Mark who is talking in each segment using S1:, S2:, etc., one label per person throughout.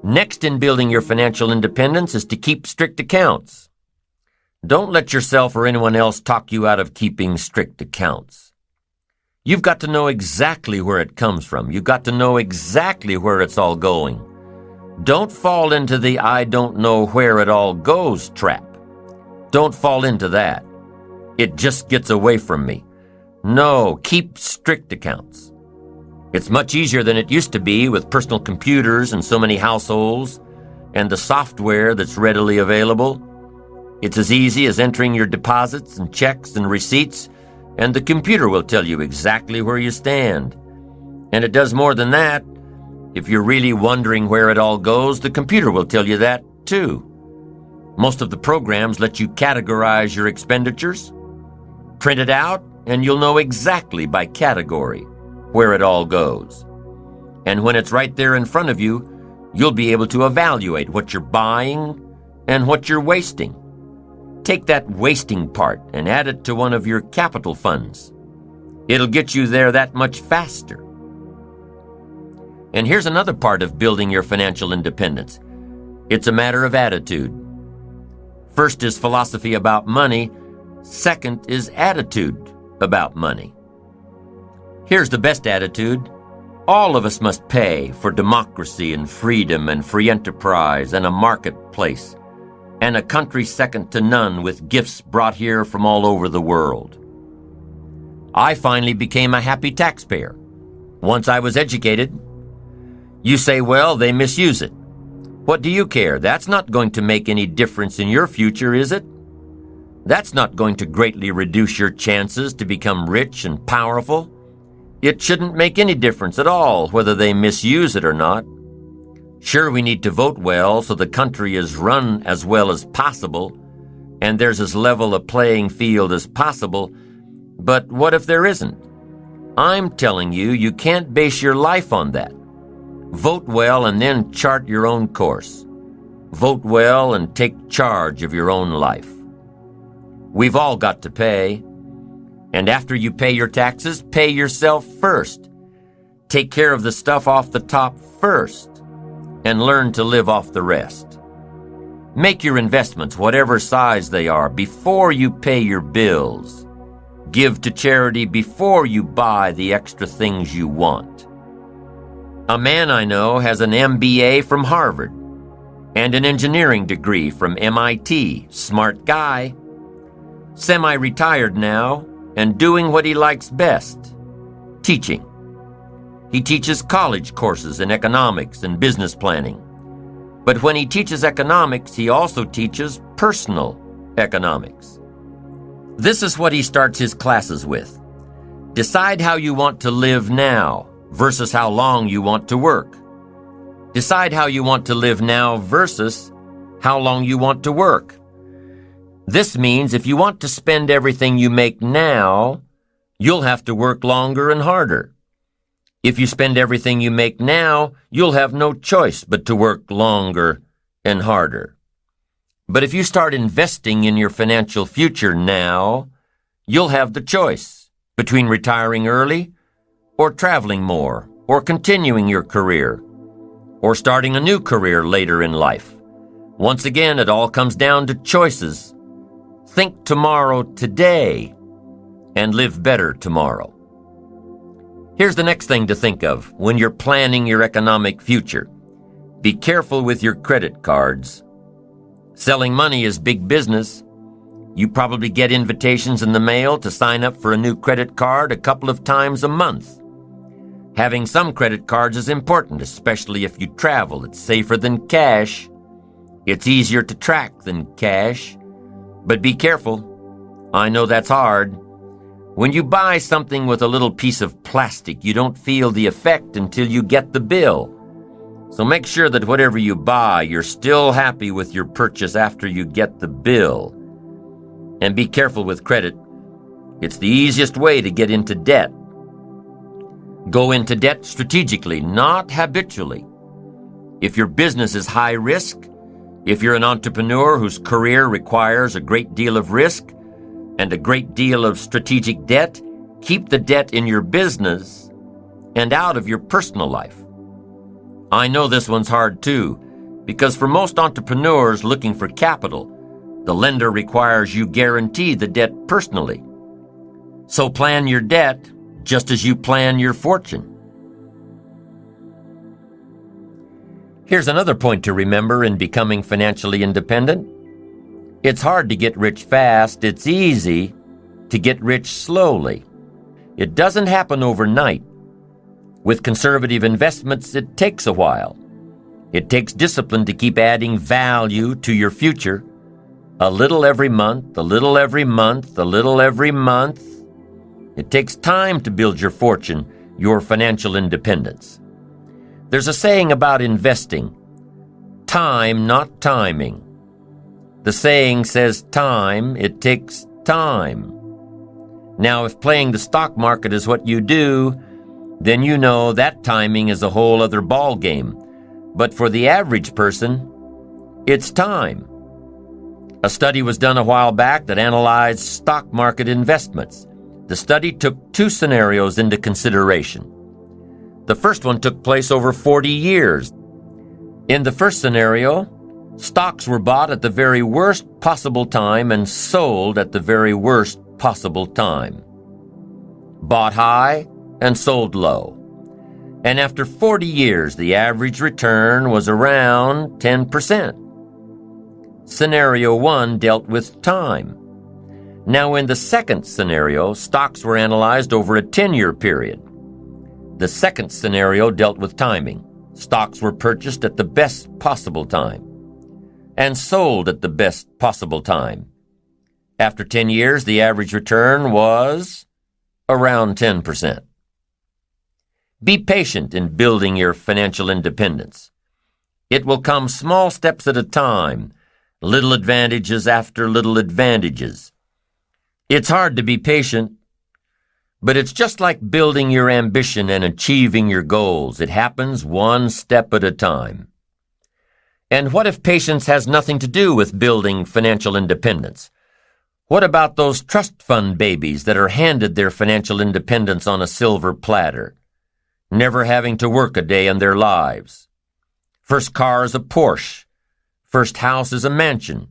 S1: Next in building your financial independence is to keep strict accounts. Don't let yourself or anyone else talk you out of keeping strict accounts. You've got to know exactly where it comes from. You've got to know exactly where it's all going. Don't fall into the I don't know where it all goes trap. Don't fall into that. It just gets away from me. No, keep strict accounts. It's much easier than it used to be with personal computers and so many households and the software that's readily available. It's as easy as entering your deposits and checks and receipts, and the computer will tell you exactly where you stand. And it does more than that. If you're really wondering where it all goes, the computer will tell you that too. Most of the programs let you categorize your expenditures. Print it out, and you'll know exactly by category where it all goes. And when it's right there in front of you, you'll be able to evaluate what you're buying and what you're wasting. Take that wasting part and add it to one of your capital funds. It'll get you there that much faster. And here's another part of building your financial independence. It's a matter of attitude. First is philosophy about money. Second is attitude about money. Here's the best attitude. All of us must pay for democracy and freedom and free enterprise and a marketplace and a country second to none with gifts brought here from all over the world. I finally became a happy taxpayer once I was educated. You say, well, they misuse it. What do you care? That's not going to make any difference in your future, is it? That's not going to greatly reduce your chances to become rich and powerful. It shouldn't make any difference at all whether they misuse it or not. Sure, we need to vote well so the country is run as well as possible and there's as level a playing field as possible. But what if there isn't? I'm telling you, you can't base your life on that. Vote well and then chart your own course. Vote well and take charge of your own life. We've all got to pay. And after you pay your taxes, pay yourself first. Take care of the stuff off the top first and learn to live off the rest. Make your investments, whatever size they are, before you pay your bills. Give to charity before you buy the extra things you want. A man I know has an MBA from Harvard and an engineering degree from MIT. Smart guy. Semi-retired now and doing what he likes best, teaching. He teaches college courses in economics and business planning. But when he teaches economics, he also teaches personal economics. This is what he starts his classes with. Decide how you want to live now versus how long you want to work. Decide how you want to live now versus how long you want to work. This means if you want to spend everything you make now, you'll have to work longer and harder. If you spend everything you make now, you'll have no choice but to work longer and harder. But if you start investing in your financial future now, you'll have the choice between retiring early or traveling more or continuing your career or starting a new career later in life. Once again, it all comes down to choices. Think tomorrow today and live better tomorrow. Here's the next thing to think of when you're planning your economic future. Be careful with your credit cards. Selling money is big business. You probably get invitations in the mail to sign up for a new credit card a couple of times a month. Having some credit cards is important, especially if you travel. It's safer than cash. It's easier to track than cash. But be careful. I know that's hard. When you buy something with a little piece of plastic, you don't feel the effect until you get the bill. So make sure that whatever you buy, you're still happy with your purchase after you get the bill. And be careful with credit. It's the easiest way to get into debt. Go into debt strategically, not habitually. If your business is high risk, if you're an entrepreneur whose career requires a great deal of risk and a great deal of strategic debt, keep the debt in your business and out of your personal life. I know this one's hard too. because for most entrepreneurs looking for capital, the lender requires you guarantee the debt personally. So plan your debt just as you plan your fortune. Here's another point to remember in becoming financially independent. It's hard to get rich fast. It's easy to get rich slowly. It doesn't happen overnight. With conservative investments, it takes a while. It takes discipline to keep adding value to your future. A little every month, a little every month, a little every month. It takes time to build your fortune, your financial independence. There's a saying about investing, time, not timing. The saying says time, it takes time. Now, if playing the stock market is what you do, then you know that timing is a whole other ball game. But for the average person, it's time. A study was done a while back that analyzed stock market investments. The study took two scenarios into consideration. The first one took place over 40 years. In the first scenario, stocks were bought at the very worst possible time and sold at the very worst possible time. Bought high and sold low. And after 40 years, the average return was around 10%. Scenario 1 dealt with time. Now, in the second scenario, stocks were analyzed over a 10-year period. The second scenario dealt with timing. Stocks were purchased at the best possible time and sold at the best possible time. After 10 years, the average return was around 10%. Be patient in building your financial independence. It will come small steps at a time, little advantages after little advantages. It's hard to be patient, but it's just like building your ambition and achieving your goals. It happens one step at a time. And what if patience has nothing to do with building financial independence? What about those trust fund babies that are handed their financial independence on a silver platter, never having to work a day in their lives? First car is a Porsche. First house is a mansion.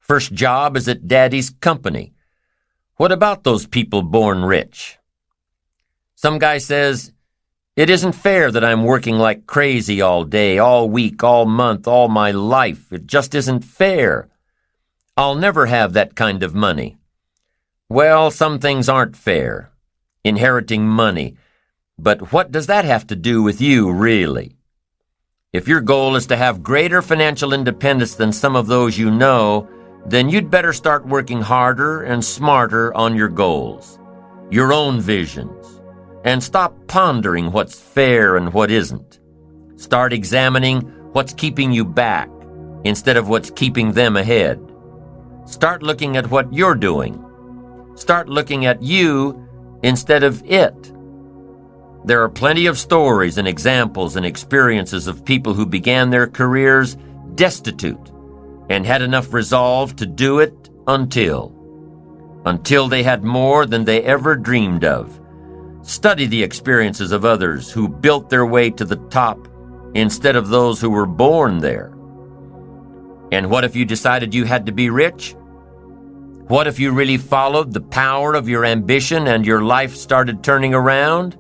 S1: First job is at daddy's company. What about those people born rich? Some guy says, "It isn't fair that I'm working like crazy all day, all week, all month, all my life. It just isn't fair. I'll never have that kind of money." Well, some things aren't fair. Inheriting money. But what does that have to do with you, really? If your goal is to have greater financial independence than some of those you know, then you'd better start working harder and smarter on your goals, your own visions, and stop pondering what's fair and what isn't. Start examining what's keeping you back instead of what's keeping them ahead. Start looking at what you're doing. Start looking at you instead of it. There are plenty of stories and examples and experiences of people who began their careers destitute and had enough resolve to do it until they had more than they ever dreamed of. Study the experiences of others who built their way to the top instead of those who were born there. And what if you decided you had to be rich? What if you really followed the power of your ambition and your life started turning around?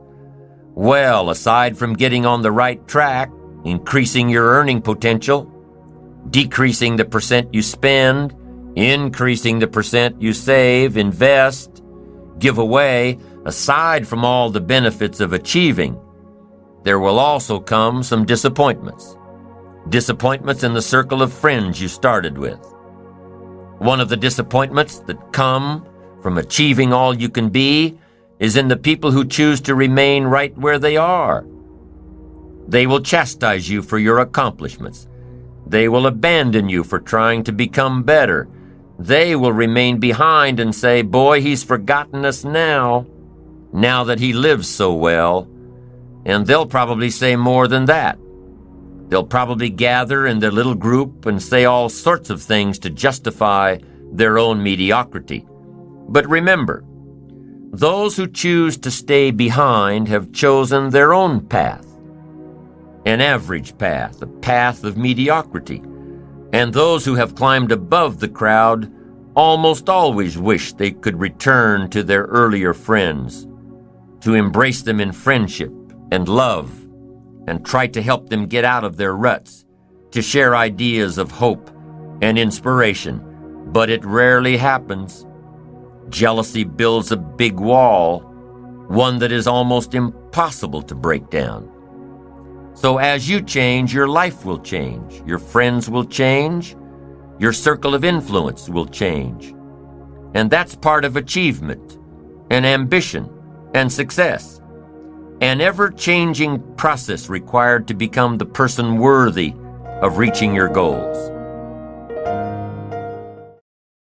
S1: Well, aside from getting on the right track, increasing your earning potential, decreasing the percent you spend, increasing the percent you save, invest, give away, aside from all the benefits of achieving, there will also come some disappointments. Disappointments in the circle of friends you started with. One of the disappointments that come from achieving all you can be is in the people who choose to remain right where they are. They will chastise you for your accomplishments. They will abandon you for trying to become better. They will remain behind and say, "Boy, he's forgotten us now that he lives so well." And they'll probably say more than that. They'll probably gather in their little group and say all sorts of things to justify their own mediocrity. But remember, those who choose to stay behind have chosen their own path. an average path, a path of mediocrity. And those who have climbed above the crowd almost always wish they could return to their earlier friends, to embrace them in friendship and love, and try to help them get out of their ruts, to share ideas of hope and inspiration. But it rarely happens. Jealousy builds a big wall, one that is almost impossible to break down. So as you change, your life will change, your friends will change, your circle of influence will change. And that's part of achievement and ambition and success, an ever-changing process required to become the person worthy of reaching your goals.